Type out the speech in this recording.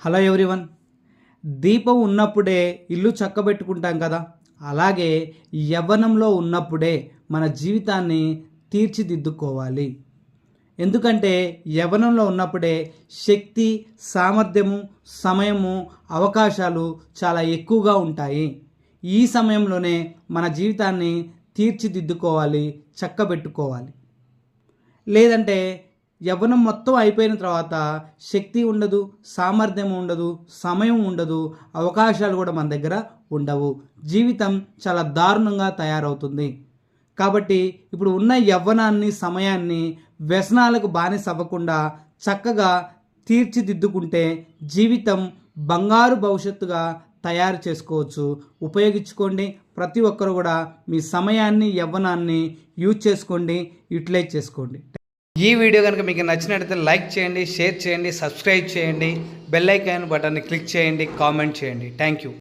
Hello everyone. దీపం ఉన్నప్పుడే ఇల్లు చక్కబెట్టుకుంటాం కదా, అలాగే యవ్వనంలో ఉన్నప్పుడే మన జీవితాన్ని తీర్చిదిద్దుకోవాలి. ఎందుకంటే యవ్వనంలో ఉన్నప్పుడే శక్తి, సామర్థ్యము, సమయము, అవకాశాలు చాలా ఎక్కువగా ఉంటాయి. ఈ సమయంలోనే మన జీవితాన్ని తీర్చిదిద్దుకోవాలి, చక్కబెట్టుకోవాలి. లేదంటే యవ్వనం మొత్తం అయిపోయిన తర్వాత శక్తి ఉండదు, సామర్థ్యం ఉండదు, సమయం ఉండదు, అవకాశాలు కూడా మన దగ్గర ఉండవు. జీవితం చాలా దారుణంగా తయారవుతుంది. కాబట్టి ఇప్పుడు ఉన్న యవ్వనాన్ని, సమయాన్ని వ్యసనాలకు బానిస అవ్వకుండా చక్కగా తీర్చిదిద్దుకుంటే జీవితం బంగారు భవిష్యత్తుగా తయారు చేసుకోవచ్చు. ఉపయోగించుకోండి. ప్రతి ఒక్కరు కూడా మీ సమయాన్ని, యవ్వనాన్ని యూజ్ చేసుకోండి, యూటిలైజ్ చేసుకోండి. ఈ వీడియో కనుక మీకు నచ్చినట్లయితే లైక్ చేయండి, షేర్ చేయండి, సబ్స్క్రైబ్ చేయండి, బెల్ ఐకాన్ బటన్ని క్లిక్ చేయండి, కామెంట్ చేయండి. Thank you.